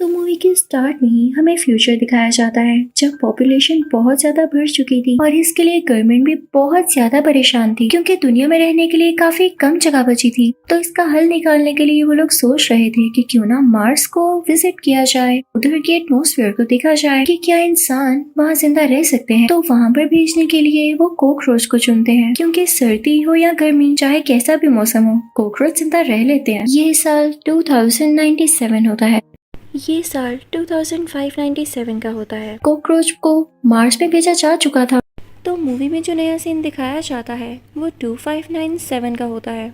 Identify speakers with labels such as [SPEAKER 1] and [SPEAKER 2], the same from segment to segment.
[SPEAKER 1] तो मूवी के स्टार्ट में ही हमें फ्यूचर दिखाया जाता है जब पॉपुलेशन बहुत ज्यादा बढ़ चुकी थी और इसके लिए गवर्नमेंट भी बहुत ज्यादा परेशान थी क्योंकि दुनिया में रहने के लिए काफी कम जगह बची थी। तो इसका हल निकालने के लिए वो लोग सोच रहे थे कि क्यों ना मार्स को विजिट किया जाए, उधर के एटमॉस्फेयर को देखा जाए कि क्या इंसान वहाँ जिंदा रह सकते हैं। तो वहाँ पर भेजने के लिए वो कॉकरोच को चुनते हैं क्योंकि सर्दी हो या गर्मी चाहे कैसा भी मौसम हो कॉकरोच जिंदा रह लेते हैं। ये साल 2097 होता है। ये साल 2597 का होता है। कॉकरोच को मार्स में भेजा जा चुका था। तो मूवी में जो नया सीन दिखाया जाता है वो 2597 का होता है,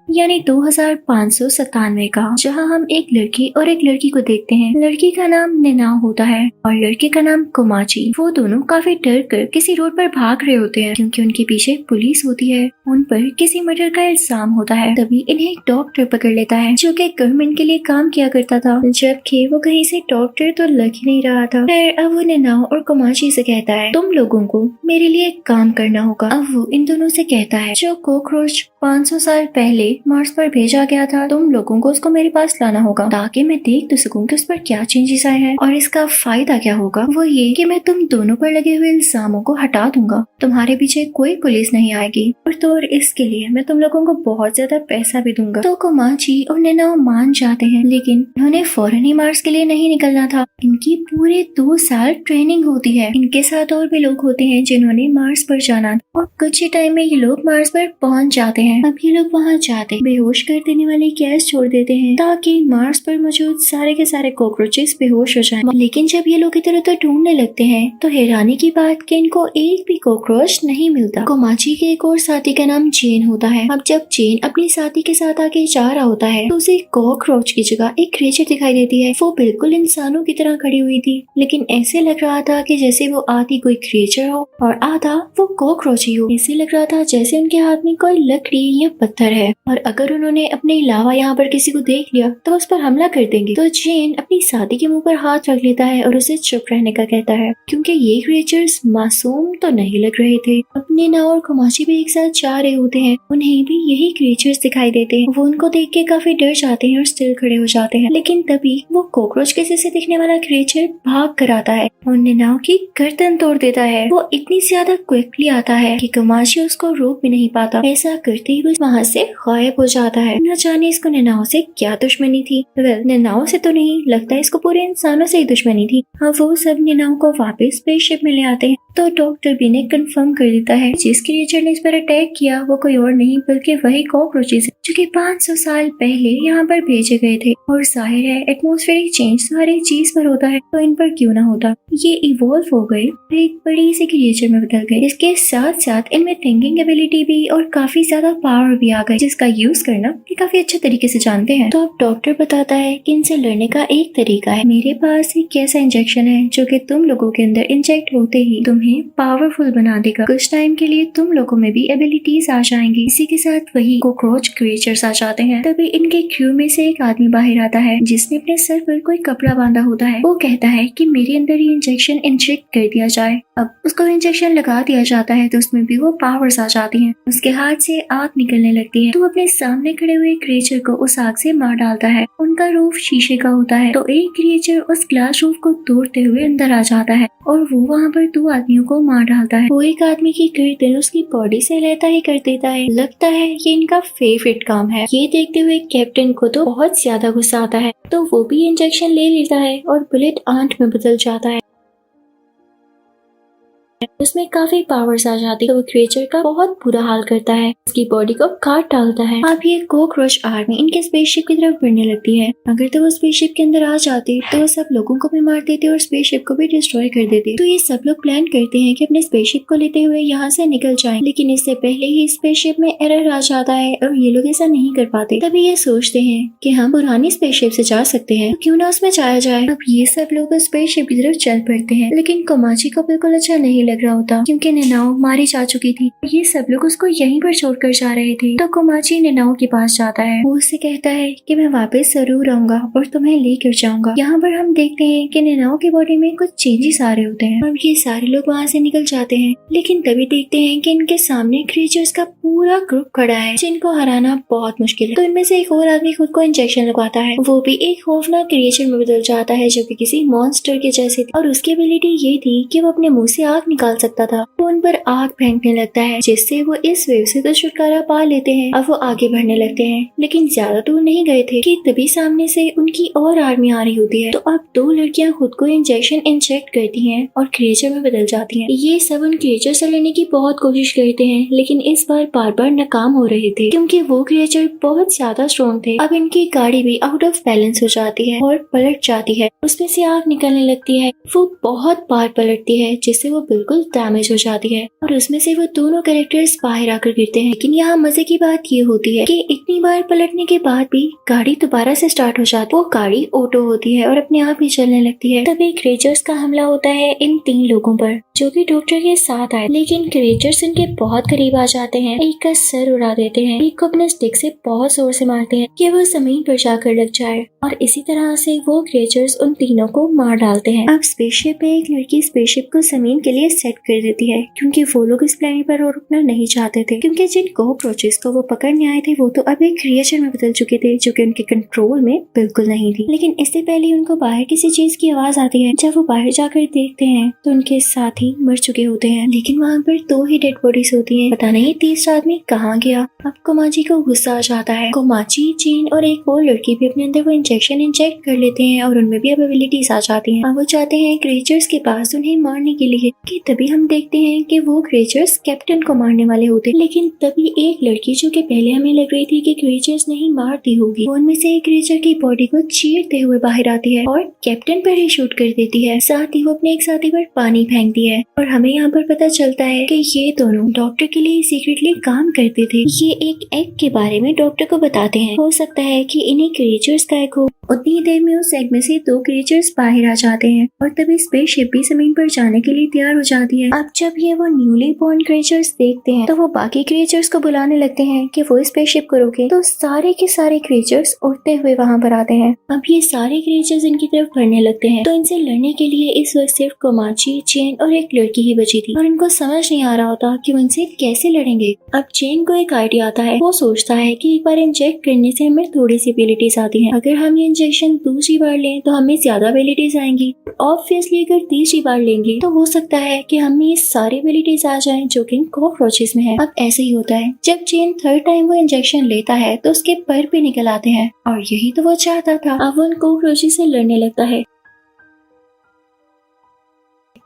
[SPEAKER 1] यानी 2597 का, जहां हम एक लड़की और एक लड़की को देखते हैं। लड़की का नाम नेनाओ होता है और लड़के का नाम कोमाची। वो दोनों काफी डर कर किसी रोड पर भाग रहे होते हैं क्योंकि उनके पीछे पुलिस होती है। उन पर किसी मर्डर का इल्जाम होता है। तभी इन्हें एक डॉक्टर पकड़ लेता है जो कि गवर्नमेंट के लिए काम किया करता था, जबकि वो कहीं से डॉक्टर तो लग ही नहीं रहा था। फिर अब वो नेनाओ और कोमाची से कहता है तुम लोगों को मेरे लिए एक काम करना होगा। अब वो इन दोनों से कहता है जो कॉकरोच 500 साल पहले मार्स पर भेजा गया था तुम लोगों को उसको मेरे पास लाना होगा ताकि मैं देख तो सकूं कि उस पर क्या चेंजेस आए हैं और इसका फायदा क्या होगा। वो ये कि मैं तुम दोनों पर लगे हुए इल्जामों को हटा दूंगा, तुम्हारे पीछे कोई पुलिस नहीं आएगी और इसके लिए मैं तुम लोगों को बहुत ज्यादा पैसा भी दूंगा। तो कोमाची और नेनाओ मान जाते हैं, लेकिन उन्होंने फौरन ही मार्स के लिए नहीं निकलना था। इनकी पूरे 2 साल ट्रेनिंग होती है। इनके साथ और भी लोग होते हैं जिन्होंने मार्स पर जाना और कुछ ही टाइम में ये लोग मार्स पर पहुंच जाते हैं। अब ये लोग वहाँ जाते बेहोश कर देने वाली गैस छोड़ देते हैं ताकि मार्स पर मौजूद सारे के सारे कॉकरोचेस बेहोश हो जाएं। लेकिन जब ये लोग इधर उधर ढूंढने लगते हैं तो हैरानी की बात कि इनको एक भी कॉकरोच नहीं मिलता। कोमाची के एक और साथी का नाम जेन होता है। अब जब जेन अपनी साथी के साथ आगे जा रहा होता है तो उसे कॉकरोच की जगह एक क्रिएचर दिखाई देती है। वो बिल्कुल इंसानों की तरह खड़ी हुई थी, लेकिन ऐसे लग रहा था कि जैसे वो आधी कोई क्रिएचर हो और आधा वो कॉकरोच ही हो। ऐसे लग रहा था जैसे उनके हाथ में कोई लकड़ी या पत्थर है और अगर उन्होंने अपने अलावा यहाँ पर किसी को देख लिया तो उस पर हमला कर देंगे। तो जेन अपनी साथी के मुंह पर हाथ रख लेता है और उसे चुप रहने का कहता है क्योंकि ये क्रिएचर्स मासूम तो नहीं लग रहे थे। अपने नाव और कोमाची भी एक साथ जा रहे होते हैं, उन्हें भी यही क्रिएचर्स दिखाई देते हैं। वो उनको देख के काफी डर जाते हैं और स्टिल खड़े हो जाते हैं। लेकिन तभी वो कॉकरोच के जैसे दिखने वाला क्रिएचर भाग कर आता है और नेनाओ की गर्दन तोड़ देता है। वो इतनी ज्यादा क्विकली आता है कि कोमाची उसको रोक भी नहीं पाता। ऐसा करते ही वो वहाँ से गायब हो जाता है। न जाने इसको नेनाओ से क्या दुश्मनी थी। नेनाओ से तो नहीं लगता, इसको पूरे इंसानों से ही दुश्मनी थी। हाँ, वो सब नेनाओ को वापस स्पेसशिप में ले आते हैं तो डॉक्टर भी ने कंफर्म कर देता है जिस क्रिएचर ने इस पर अटैक किया वो कोई और नहीं बल्कि वही कॉकरोचेस है जो कि 500 साल पहले यहाँ पर भेजे गए थे। और जाहिर है एटमॉस्फेरिक चेंज तो हर एक चीज पर होता है, तो इन पर क्यों ना होता। ये इवॉल्व हो गए, एक बड़ी सी क्रिएचर में बदल गए। इसके साथ साथ इनमें थिंकिंग एबिलिटी भी और काफी ज्यादा पावर भी आ गई जिसका यूज करना ये काफी अच्छे तरीके से जानते हैं। तो अब डॉक्टर बताता है कि इनसे लड़ने का एक तरीका है। मेरे पास एक ऐसा इंजेक्शन है जो कि तुम लोगों के अंदर इंजेक्ट होते ही तुम्हें पावरफुल बना देगा। कुछ टाइम के लिए तुम लोगों में भी एबिलिटीज आ जाएंगी। इसी के साथ वही कॉकरोच क्रिएचर्स आ जाते हैं। तभी इनके क्रू में से एक आदमी बाहर आता है जिसने अपने सर पर कोई कपड़ा बांधा होता है। वो कहता है कि मेरे अंदर ये इंजेक्शन इंजेक्ट कर दिया जाए। अब उसको इंजेक्शन लगा दिया जाता है तो उसमें भी वो पावर्स आ जाती हैं। उसके हाथ से आग निकलने लगती है तो अपने सामने खड़े हुए क्रिएचर को उस आग से मार डालता है। उनका रूफ शीशे का होता है तो एक क्रिएचर उस ग्लास रूफ को तोड़ते हुए अंदर आ जाता है और वो वहाँ पर 2 आदमियों को मार डालता है। वो एक आदमी की गर्दन उसकी बॉडी से लेता ही कर देता है। लगता है ये इनका फेवरेट काम है। ये देखते हुए कैप्टन को तो बहुत ज्यादा गुस्सा आता है तो वो भी इंजेक्शन ले लेता है और बुलेट आंट में बदल जाता है। उसमें काफी पावर्स आ जाती है तो वो क्रिएचर का बहुत बुरा हाल करता है, उसकी बॉडी को काट डालता है। अब ये कॉकरोच आर्मी इनके स्पेसशिप की तरफ बढ़ने लगती है। अगर तो वो स्पेसशिप के अंदर आ जाते तो वो सब लोगों को भी मार देते और स्पेसशिप को भी डिस्ट्रॉय कर देते। तो ये सब लोग प्लान करते हैं कि अपने स्पेसशिप को लेते हुए यहाँ से निकल जाएं, लेकिन इससे पहले ही स्पेसशिप में एरर आ जाता है और ये लोग ऐसा नहीं कर पाते। तभी ये सोचते हैं कि हम पुरानी स्पेसशिप से जा सकते हैं, क्यों ना उसमें जाया जाए। अब ये सब लोग स्पेसशिप की तरफ चल पड़ते हैं, लेकिन कोमाची को बिल्कुल अच्छा नहीं लग रहा होता क्योंकि नेनाओ मारी जा चुकी थी। ये सब लोग उसको यहीं पर छोड़कर जा रहे थे। तो कोमाची नेनाओ के पास जाता है। वो उससे कहता है कि मैं वापस जरूर आऊंगा और तुम्हें लेकर जाऊंगा। यहाँ पर हम देखते हैं कि नेनाओ की बॉडी में कुछ चेंजेस आ रहे होते हैं और ये सारे लोग वहाँ से निकल जाते हैं। लेकिन तभी देखते हैं कि इनके सामने क्रिएचर्स का पूरा ग्रुप खड़ा है जिनको हराना बहुत मुश्किल है। तो इनमें से एक और आदमी खुद को इंजेक्शन लगवाता है। वो भी एक खौफनाक क्रिएचर में बदल जाता है जो कि किसी मॉन्स्टर के जैसे थी और उसकी एबिलिटी ये थी कि वो अपने मुंह से आग निकाल सकता था। वो उन पर आग फेंकने लगता है जिससे वो इस वेव से तो छुटकारा पा लेते हैं। अब वो आगे बढ़ने लगते हैं लेकिन ज्यादा दूर नहीं गए थे कि तभी सामने से उनकी और आर्मी आ रही होती है। तो अब दो लड़कियां खुद को इंजेक्शन इंजेक्ट करती हैं और क्रिएचर में बदल जाती हैं। ये सब उन क्रिएचर से लड़ने की बहुत कोशिश करते हैं लेकिन इस बार बार बार नाकाम हो रहे थे क्योंकि वो क्रिएचर बहुत ज्यादा स्ट्रॉन्ग थे। अब इनकी गाड़ी भी आउट ऑफ बैलेंस हो जाती है और पलट जाती है। उसमें से आग निकलने लगती है। वो बहुत बार पलटती है जिससे वो बिल्कुल डैमेज हो जाती है और उसमें से वो दोनों कैरेक्टर्स बाहर आकर गिरते हैं। लेकिन यहाँ मजे की बात ये होती है कि इतनी बार पलटने के बाद भी गाड़ी दोबारा से स्टार्ट हो जाती है। वो गाड़ी ऑटो होती है और अपने आप ही चलने लगती है। तभी क्रिएचर्स का हमला होता है इन 3 लोगों पर जो कि डॉक्टर के साथ आए। लेकिन क्रिएचर्स इनके बहुत करीब आ जाते हैं। एक का सर उड़ा देते हैं, एक को अपने स्टिक से बहुत जोर से मारते हैं कि वो जमीन पर जाकर लग जाए और इसी तरह से वो क्रिएचर्स उन तीनों को मार डालते हैं। अब स्पेसशिप में एक लड़की स्पेसशिप को जमीन के लिए सेट कर देती है क्योंकि वो लोग इस प्लेनेट पर और रुकना नहीं चाहते थे क्योंकि जिन कॉकरोचेस को वो पकड़ने आए थे वो तो अब एक क्रिएचर में बदल चुके थे जो कि उनके कंट्रोल में बिल्कुल नहीं थी। लेकिन इससे पहले उनको बाहर किसी चीज की आवाज आती है। जब वो बाहर जाकर देखते हैं तो उनके साथी मर चुके होते हैं लेकिन वहाँ पर 2 ही डेड बॉडीज होती है। पता नहीं तीसरा आदमी कहाँ गया। अब कोमाची को गुस्सा आ जाता है। कोमाची, चेन और एक और लड़की भी अपने अंदर वो इंजेक्शन इंजेक्ट कर लेते हैं और उनमें भी अब एबिलिटीज आ जाती हैं। अब वो चाहते हैं क्रिएचर्स के पास उन्हें मारने के लिए कि तभी हम देखते हैं कि वो क्रिएचर्स कैप्टन को मारने वाले होते। लेकिन तभी एक लड़की जो कि पहले हमें लग रही थी कि क्रिएचर्स नहीं मारती होगी, वो उनमें से एक क्रिएचर की बॉडी को चीरते हुए बाहर आती है और कैप्टन पर ही शूट कर देती है। साथ ही वो अपने एक साथी पर पानी फेंकती है और हमें यहाँ पर पता चलता है कि ये दोनों डॉक्टर के लिए सीक्रेटली काम करते थे। ये एक एग के बारे में डॉक्टर को बताते हैं। हो सकता है कि इन्हीं क्रिएचर्स का एग हो। उतनी देर में उस एग में से 2 क्रिएचर्स बाहर आ जाते हैं और तभी स्पेसशिप भी जमीन पर जाने के लिए तैयार हो जाती है। अब जब ये वो न्यूली बॉर्न क्रिएचर्स देखते हैं तो वो बाकी क्रिएचर्स को बुलाने लगते हैं कि वो स्पेसशिप को रोके। तो सारे के सारे क्रिएचर्स उड़ते हुए वहाँ पर आते हैं। अब ये सारे क्रिएचर्स इनकी तरफ बढ़ने लगते हैं। तो इनसे लड़ने के लिए इस वक्त सिर्फ कोमाची, चेन और एक लड़की ही बची थी और इनको समझ नहीं आ रहा होता कि वो इनसे कैसे लड़ेंगे। अब चेन को एक आइडिया आता है। वो सोचता है कि एक बार इंजेक्ट करने से हमें थोड़ी सी एबिलिटीज आती है। अगर हम ये इंजेक्शन दूसरी बार लें तो हमें ज्यादा एबिलिटीज आएंगी। ऑब्वियसली अगर तीसरी बार लेंगे तो हो सकता है कि हमें ये सारी एबिलिटीज आ जाएं जो कि कॉकरोचेस में है। अब ऐसे ही होता है। जब चेन 3rd टाइम वो इंजेक्शन लेता है तो उसके पर भी निकल आते हैं और यही तो वो चाहता था। अब वो उन कॉकरोचेस से लड़ने लगता है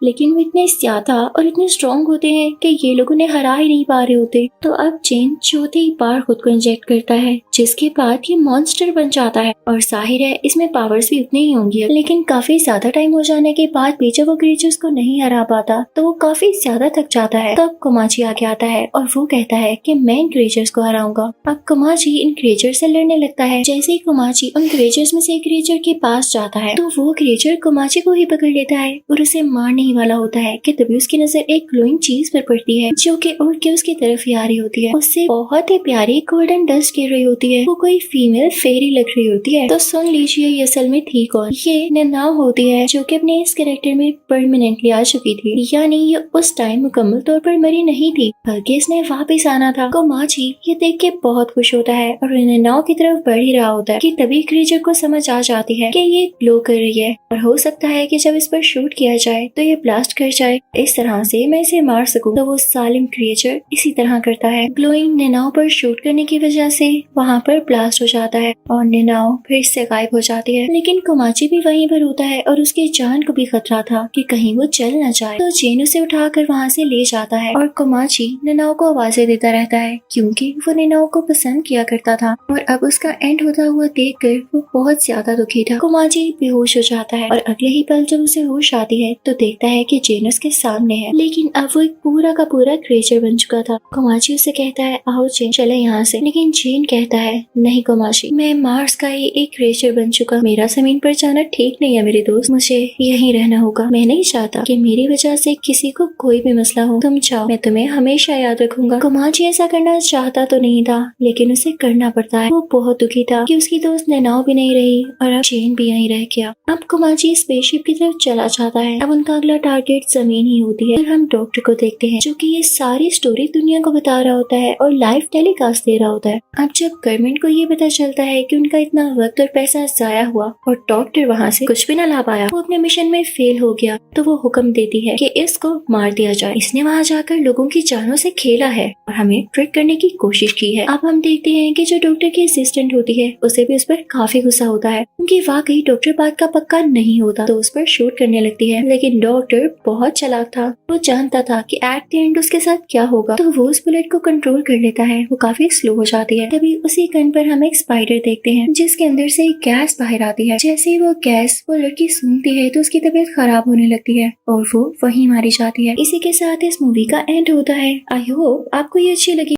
[SPEAKER 1] लेकिन वो इतने ज्यादा और इतने स्ट्रॉन्ग होते हैं कि ये लोग उन्हें हरा ही नहीं पा रहे होते। तो अब चेन चौथी बार खुद को इंजेक्ट करता है जिसके बाद ये मॉन्स्टर बन जाता है और जाहिर है इसमें पावर्स भी उतनी ही होंगी। लेकिन काफी ज्यादा टाइम हो जाने के बाद भी जब वो क्रिएचर्स को नहीं हरा पाता तो वो काफी ज्यादा थक जाता है। तब कोमाची आके आता है और वो कहता है कि मैं इन क्रिएचर्स को हराऊंगा। अब कोमाची इन क्रिएचर से लड़ने लगता है। जैसे ही कोमाची उन क्रिएचर्स में से एक क्रिएचर के पास जाता है तो वो क्रिएचर कोमाची को ही पकड़ लेता है और उसे मारने वाला होता है कि तभी उसकी नजर एक ग्लोइंग चीज पर पड़ती है जो कि उड़ के उसकी तरफ ही आ रही होती है। उससे बहुत ही प्यारी गोल्डन डस्ट गिर रही होती है। वो कोई फीमेल फेरी लग रही होती है। तो सुन लीजिए ये असल में थी कौन। ये नेनाओ होती है जो कि अपने इस कैरेक्टर में परमानेंटली आ चुकी थी। यानी ये उस टाइम मुकम्मल तौर पर मरी नहीं थी बल्कि इसने वापस आना था। कोमाची ये देख के बहुत खुश होता है और नेनाओ की तरफ बढ़ ही रहा होता है कि तभी क्रिएचर को समझ आ जाती है कि ये ग्लो कर रही है और हो सकता है कि जब इस पर शूट किया जाए तो ये ब्लास्ट कर जाए, इस तरह से मैं इसे मार सकूं। तो वो सालिम क्रिएचर इसी तरह करता है। ग्लोइंग नेनाओ पर शूट करने की वजह से वहाँ पर ब्लास्ट हो जाता है और नेनाओ फिर से गायब हो जाती है। लेकिन कोमाची भी वहीं पर होता है और उसकी जान को भी खतरा था कि कहीं वो चल न जाए। तो चेन उसे उठाकर वहाँ से ले जाता है और कोमाची नेनाओ को आवाजें देता रहता है क्योंकि वो नेनाओ को पसंद किया करता था और अब उसका एंड होता हुआ देखकर वो बहुत ज्यादा दुखी था। कोमाची बेहोश हो जाता है और अगले ही पल जब उसे होश आती है तो देखता है कि जेन उसके सामने है, लेकिन अब वो एक पूरा का पूरा क्रिएचर बन चुका था। कोमाची उसे कहता है आओ जेन चले यहाँ से, लेकिन जेन कहता है नहीं कोमाची, मैं मार्स का ही एक क्रिएचर बन चुका, मेरा जमीन पर जाना ठीक नहीं है मेरे दोस्त, मुझे यहीं रहना होगा। मैं नहीं चाहता कि मेरी वजह से किसी को कोई भी मसला हो, तुम जाओ, मैं तुम्हें हमेशा याद रखूंगा। कोमाची ऐसा करना चाहता तो नहीं था, लेकिन उसे करना पड़ता है। वो बहुत दुखी था कि उसकी दोस्त नैनाओ भी नहीं रही और अब जेन भी यहीं रह गया। अब कोमाची स्पेसशिप की तरफ चला जाता है। अब उनका अगला टारगेट जमीन ही होती है। फिर हम डॉक्टर को देखते हैं जो कि ये सारी स्टोरी दुनिया को बता रहा होता है और लाइव टेलीकास्ट दे रहा होता है। अब जब गवर्नमेंट को ये पता चलता है कि उनका इतना वक्त और पैसा जाया हुआ और डॉक्टर वहाँ से कुछ भी न ला पाया, वो अपने मिशन में फेल हो गया, तो वो हुक्म देती है कि इसको मार दिया जाए। इसने वहाँ जाकर लोगों की जानों से खेला है और हमें ट्रिक करने की कोशिश की है। अब हम देखते हैं कि जो डॉक्टर की असिस्टेंट होती है उसे भी उस पर काफी गुस्सा होता है, क्योंकि वाकई डॉक्टर बात का पक्का नहीं होता, तो उस पर शूट करने लगती है। लेकिन डॉक्टर बहुत चालाक था, वो जानता था कि एट द एंड उसके साथ क्या होगा, तो वो उस बुलेट को कंट्रोल कर लेता है। वो काफी स्लो हो जाती है। तभी उसी गन पर हम एक स्पाइडर देखते हैं जिसके अंदर से एक गैस बाहर आती है। जैसे ही वो गैस वो लड़की सूंघती है तो उसकी तबीयत खराब होने लगती है और वो वहीं मारी जाती है। इसी के साथ इस मूवी का एंड होता है। आई होप आपको ये अच्छी लगी।